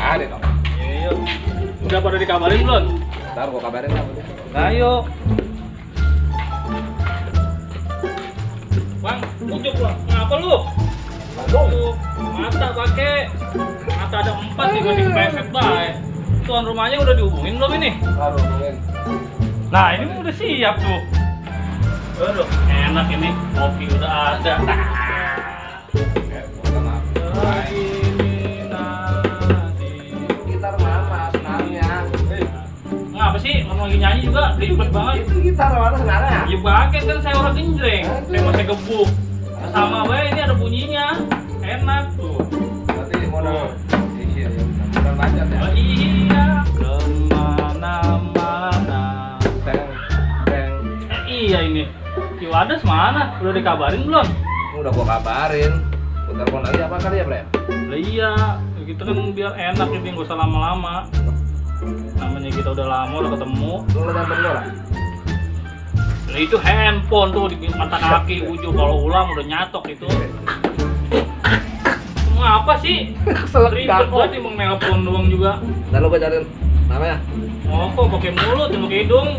Ada dong. Iya. Udah pada dikabarin belum? Ntar gua kabarin lah. Ayo. Bang, ujuk lu. Ngapa lu? Tuh, mata pakai. Mata ada 4 nih masih kepepet bae. Tuan rumahnya udah dihubungin belum ini? Baru hubungin. Nah, ini udah siap tuh. Aduh, enak ini. Kopi udah ada. Gitar mana senarnya? Ngapa sih? Orang lagi nyanyi juga ribet banget. Itu gitar mana senarnya? Ya pakai kan saya orang genjreng. Saya masih gebuk. Sama bae ini ada bunyinya. Enak tuh. Berarti modal isi ya. Modal bacot ya. Oh iya, kemana-mana. Teng, teng. Iya ini. Kiwadas mana? Udah dikabarin belum? Udah gua kabarin. Bentar telepon lagi apa kali ya, Bre? Lah iya, gitu kan biar enak ini nggak usah lama-lama. Namanya kita udah lama udah ketemu. Lu lihat handphone lah. Lah itu handphone tuh di mata kaki ujung kalau ulang udah nyatok itu. Ngapa sih? Keselak Ribet banget emang nelpon doang juga. Dan lu gua cariin namanya. Oh kok pakai mulut, pakai hidung.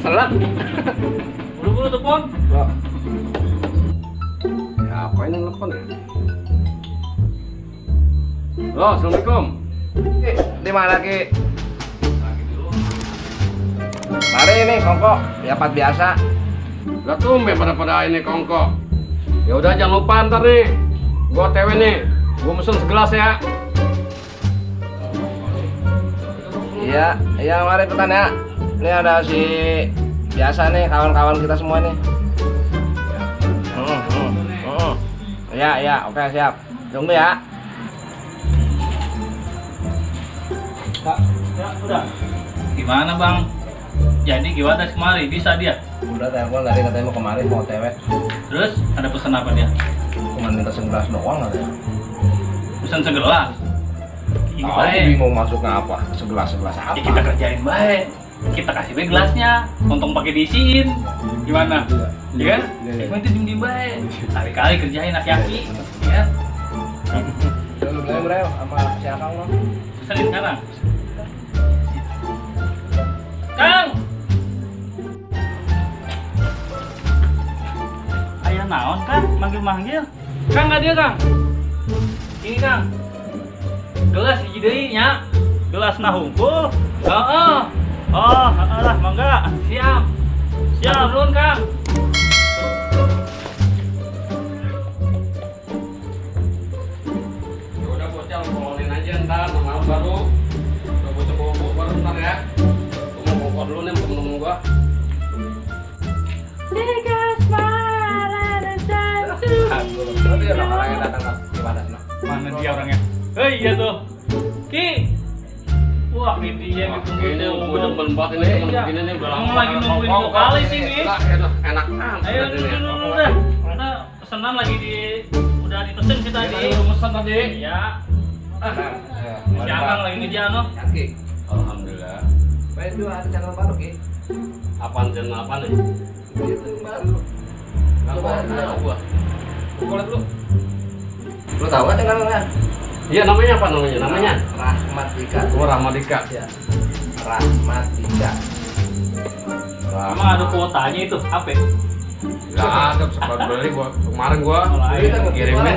Selak. Buru-buru telepon. Lo. Ya apa ini telepon ya? Halo, assalamualaikum. Di mana Ki? Mari ini kongko, dapat biasa. Gak tumben pada ini kongko. Ya udah jangan lupa ntar nih. Gua OTW nih. Gua mesen segelas ya. Iya, iya mari ikutan ya. Ini ada si biasa nih kawan-kawan kita semua nih. Iya, iya, oke siap. Tunggu ya. Kak, ya udah. Gimana bang? Jadi gimana kemari? Bisa dia? Udah telepon tadi katanya mau kemarin mau OTW. Terus ada pesan apa dia? Cuma minta segelas doang katanya. Pesan segelas. Ini Aku baik. bingung masuknya apa? Segelas apa? Ya, kita kerjain baik. Kita kasih baik gelasnya. Untung pakai diisiin. Gimana? Iya kan? Iya. Cuma itu diem baik. Kali-kali kerjain aki-aki. Ya. Lu beli Bre sama si Akang lo. Pesenin sekarang. Kang. Ayah naon kan? Manggil-manggil. Kang nggak dia Kang? Ini Kang. Gelas hiji deui nya. Gelas nah hungkul. Heeh. Oh, lah mangga. Siap. Siap nuhun Kang. Ya udah bocah ngomongin aja ntar sama baru. Udah bocah bawa baru ntar ya. Gua mau ngokor dulu nih sama temen-temen gua. Tapi ada orang yang datang gimana sih? Mana dia orangnya? Hei, iya tuh. Ki. Wah, ini dia yang ditunggu Ini dia. gua demen banget ini temen Iya. begini nih udah Emang lagi nungguin dua kali sih nih. Enak. Ayo dulu dah. Karena pesanan lagi udah dipesen kita Tadi tadi. udah mesen tadi. Iya. Si Akang lagi ngejar no. Ki, Alhamdulillah. baik juga ada channel baru Ki. Apaan channel apa nih? Itu yang baru. Coba tahu gua. Gua liat dulu. Lu tahu kan channelnya? Iya namanya apa namanya? Namanya? Rahmatika. Gua Ramadika. Ya. Rahmatika. Emang ada kuotanya itu apa? Gak ada sempat beli gua kemarin gua Mulai. kirimin.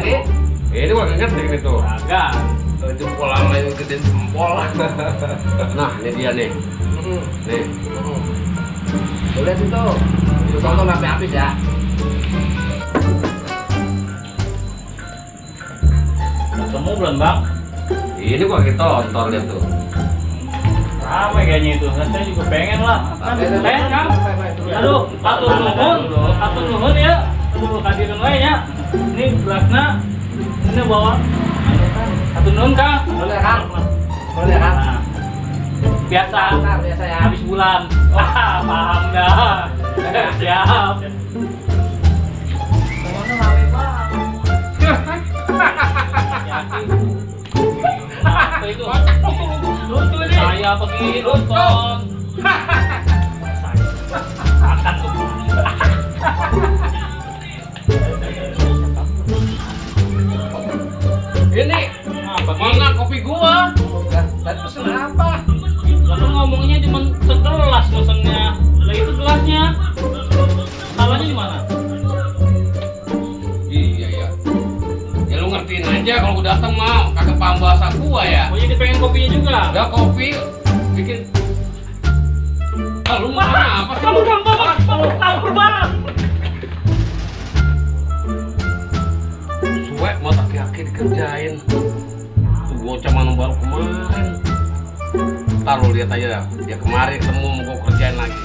Ini gua ngerti itu. Agak. Jempol sama yang gedein jempol. Nah ini dia nih. Nih. Lu lihat itu. Lu tonton sampai habis ya. Udah ketemu belum bang? Ini gua kita tonton lihat tuh. Rame kayaknya itu. Saya juga pengen lah. Pengen Kang. Aduh, atur nuhun ya. Aduh, hadirin wae nya. Ini gelasna ini bawa. Atur nuhun Kang. Boleh Kang. Boleh Kang. Nah, biasa. Bentar, biasa ya. Habis bulan. Wah, paham dah. Siap. Ngomongnya rame banget. Yakin. Apa itu? Lucu nih. Saya pergi nonton. Akan tuh. Ini Apa mana kopi gua? Tadi pesen apa? Lalu ngomongnya cuma segelas pesennya. Lah itu gelasnya. Salahnya di mana? Iya ya. Ya lu ngertiin aja kalau gua datang mau kagak paham bahasa gua ya. Oh jadi pengen kopinya juga. Udah kopi bikin. Ah, lu mau apa sih? Kamu tahu banget. Suwe mau taki-taki dikerjain. Tuh bocah mana baru kemarin. Ntar lu lihat aja dah. Dia kemarin ketemu mau gua kerjain lagi.